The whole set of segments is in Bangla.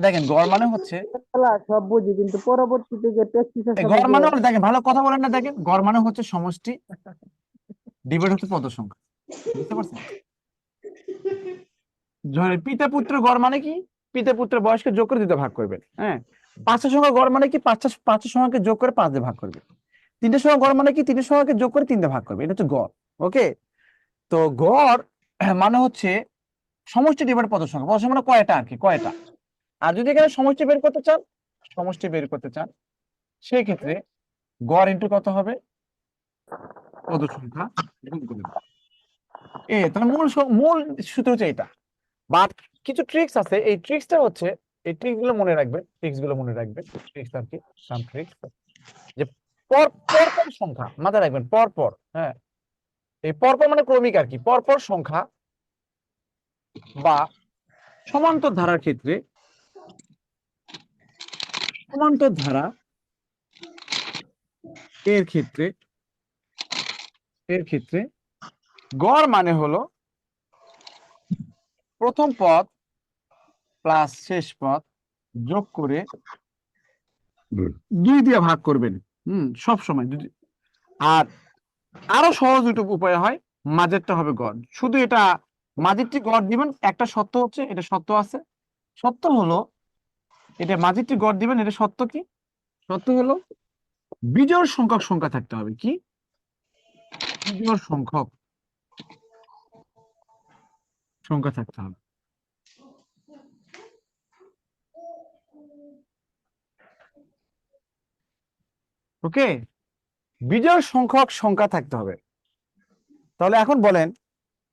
দেখেন গড় মানে হচ্ছে, খেলা সব বুঝি, কিন্তু পরবর্তীতে যে প্র্যাকটিসের এই সময় গড় যে মানে হলো, দেখেন ভালো কথা বলেন না, দেখেন গড় মানে হচ্ছে সমষ্টি ডিভাইড হচ্ছে পদ সংখ্যা। বুঝতে পারছেন? ধরেন পিতা পুত্র গড় মানে কি, পিতা পুত্র বয়সকে যোগ করে 2 দিয়ে ভাগ করবেন। হ্যাঁ, পাঁচটা সংখ্যা গড় মানে কি, পাঁচটা সংখ্যাকে যোগ করে 5 দিয়ে ভাগ করবে। তিনটে সংখ্যা গড় মানে কি, তিনটে সংখ্যাকে যোগ করে 3 দিয়ে ভাগ করবে। এটা হচ্ছে গড়। ওকে, তো গড় মানে হচ্ছে সমষ্টি ডিভাইড পদ সংখ্যা। পদ সংখ্যা মানে কয়টা আর কি, কয়টা। আর যদি এখানে সমষ্টি বের করতে চান, সমষ্টি বের করতে চান, সেই ক্ষেত্রে গড় ইন্টু কত হবে, পদ সংখ্যা গুণ করে দেব। তাহলে মূল সূত্র হচ্ছে এটা। বাট কিছু ট্রিক্স আছে, এই ট্রিক্সটা হচ্ছে, এই ট্রিক্স গুলো মনে রাখবেন, ট্রিক্স গুলো মনে রাখবেন। ট্রিক্স আর কি, সাম ট্রিক্স, যে পরপর সংখ্যা মাথায় রাখবেন, পরপর। হ্যাঁ, এই পরপর মানে ক্রমিক আর কি, পরপর সংখ্যা বা সমান্তর ধারার ক্ষেত্রে, সমান্তর ধারা এর ক্ষেত্রে, এর ক্ষেত্রে গড় মানে হলো প্রথম পদ প্লাস শেষ পদ যোগ করে 2 দিয়ে ভাগ করবেন। সব সময় যদি, আর আরো সহজ দুটো উপায় হয়, মাঝেরটা হবে গড়। শুধু এটা মাঝেরটি গড় দিবেন, একটা সত্য হচ্ছে, এটা সত্য আছে, সত্য হলো এটা মাঝেরটি গড় দিবেন, এটা সত্য কি, সত্য হলো বিজোড় সংখ্যক সংখ্যা থাকতে হবে। কি, বিজোড় সংখ্যক সংখ্যা থাকতে হবে। ওকে, বিজোড় সংখ্যক সংখ্যা থাকতে হবে। তাহলে এখন বলেন,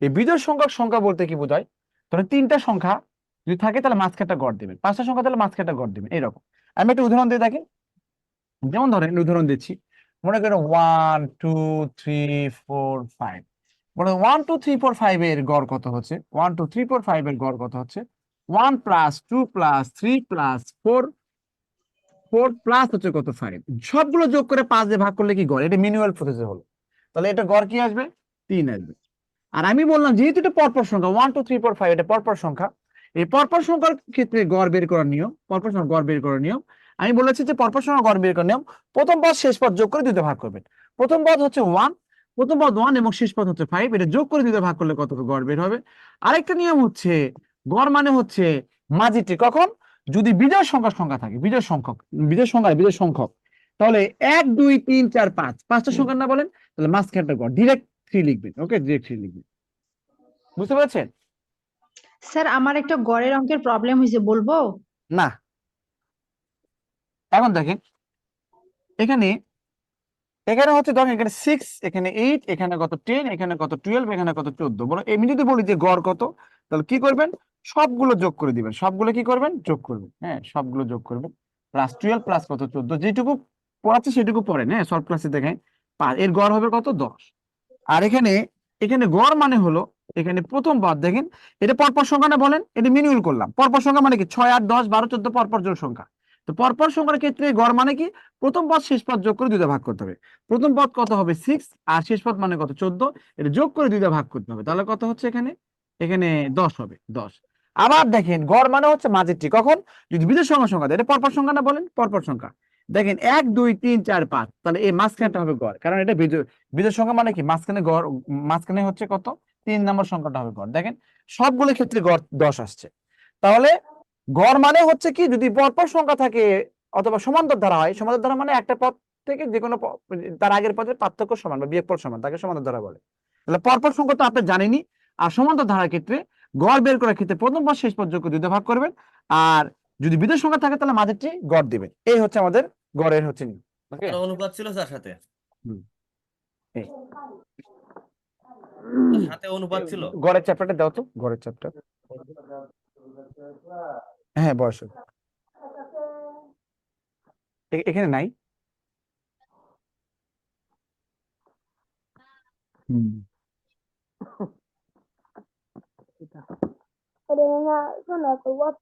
এই বিজোড় সংখ্যক সংখ্যা বলতে কি বোঝায়? তাহলে 3টা সংখ্যা যদি থাকে তাহলে মাঝখানটা গড় দিবেন, 5টা সংখ্যা তাহলে মাঝখানটা গড় দিবেন, এরকম। আমি একটা উদাহরণ দিয়ে দেখেন, যেমন ধরেন উদাহরণ দিচ্ছি, মনে করেন 1 2 3 4 5, মনে 1 2 3 4 5 এর গড় কত হচ্ছে, 1 2 3 4 5 এর গড় কত হচ্ছে, 1 + 2 + 3 + 4, 4 প্লাস হচ্ছে কত, 5। সবগুলো যোগ করে 5 দিয়ে ভাগ করলে কি গড়, এটা ম্যানুয়াল প্রসেসে হলো। তাহলে এটা গড় কি আসবে, 3 আসবে। আর আমি বললাম যেহেতু এটা পরপর সংখ্যা, 1 2 3 4 5 এটা পরপর সংখ্যা, এই পরপর সংখ্যার ক্ষেত্রে গড় বের করার নিয়ম, পরপর সংখ্যা গড় বের করার নিয়ম, আমি বলেছি যে পরপর সংখ্যা গড় বের করার নিয়ম, প্রথম পদ শেষ পদ যোগ করে 2 দিয়ে ভাগ করবেন। প্রথম পদ হচ্ছে 1, প্রথম পদ 1 এবং শেষ পদ হচ্ছে 5, এটা যোগ করে 2 দিয়ে ভাগ করলে কত গড় বের হবে। আরেকটা নিয়ম হচ্ছে, গড় মানে হচ্ছে মাঝিটি কখন, যদি বিজোড় সংখ্যার সংখ্যা থাকে, বিজোড় সংখ্যক, বিজোড় সংখ্যক, তাহলে 1 2 3 4 5, 5টা সংখ্যার না বলেন, তাহলে মাঝখানটা গড় ডিরেক্ট 3 লিখবেন। ওকে, ডিরেক্ট 3 লিখবেন। বুঝতে পেরেছেন? স্যার আমার একটা গড়ের অঙ্কের প্রবলেম হয়েছে, বলবো? না, এখন দেখেন, এখানে এখানে হচ্ছে ধরেন এখানে 6, এখানে 8, এখানে কত 10, এখানে কত 12, এখানে কত 14। বলো এমনি যদি বলি যে গড় কত, তাহলে কি করবেন, সবগুলো যোগ করে দিবেন, সবগুলো কি করবেন, যোগ করবেন। হ্যাঁ, সবগুলো যোগ করবেন, +12 প্লাস কত 14, যেটুকু পড়াচ্ছে সেটুকু পড়েন। হ্যাঁ, শর্ট ক্লাসে দেখেন, এর গড় হবে কত, 10। আর এখানে, এখানে গড় মানে হলো, এখানে প্রথম পদ দেখেন, এটা পরপর সংখ্যা না বলেন, এটা মিনিউল করলাম। পরপর সংখ্যা মানে কি, 6 8 10 12 14 পরপর জোড় সংখ্যা। তো পরপর সংখ্যার ক্ষেত্রে গড় মানে কি, প্রথম পদ শেষ পদ যোগ করে 2 দিয়ে ভাগ করতে হবে। প্রথম পদ কত হবে, 6, আর শেষ পদ মানে কত, 14, এটা যোগ করে 2 দিয়ে ভাগ করতে হবে। তাহলে কত হচ্ছে এখানে, এখানে 10 হবে, 10। আবার দেখেন গড় মানে হচ্ছে মাঝেরটি কখন, যদি বিজোড় সংখ্যা সংখ্যা দেয়, এটা পরপর সংখ্যা না বলেন, পরপর সংখ্যা। দেখেন 1 2 3 4 5, তাহলে এই মাঝখানটা হবে গড়, কারণ এটা বিজোড় সংখ্যা মানে কি, মাঝখানে গড়, মাঝখানে হচ্ছে কত, 3 নম্বর সংখ্যাটা হবে গড়। দেখেন সবগুলো ক্ষেত্রে গড় 10 আসছে। তাহলে গড় মানে হচ্ছে কি, যদি পরপর সংখ্যা থাকে অথবা সমান্তর ধারা হয়, সমান্তর ধারা মানে একটা পদ থেকে যে কোনো তার আগের পদের পার্থক্য সমান বা বিয়োগফল সমান, তাকে সমান্তর ধারা বলে। তাহলে পরপর সংখ্যা তো আপনি জানেনই। আর সমান্তর ধারার ক্ষেত্রে গড় বের করার ক্ষেত্রে প্রথম পদ শেষ পদ যোগ করে 2 দিয়ে ভাগ করবেন। আর যদি বিজোড় সংখ্যা থাকে তাহলে মাঝেরটি গড় দিবেন। এই হচ্ছে আমাদের গড়ের হচ্ছে নিয়ম। ওকে, আর অনুপাত ছিল তার সাথে, এই তার সাথে অনুপাত ছিল। গড়ের চ্যাপ্টারটা দাও তো, গড়ের চ্যাপ্টার। হ্যাঁ, বয়স এখানে নাই। হুম, Ada yang nggak sana keluar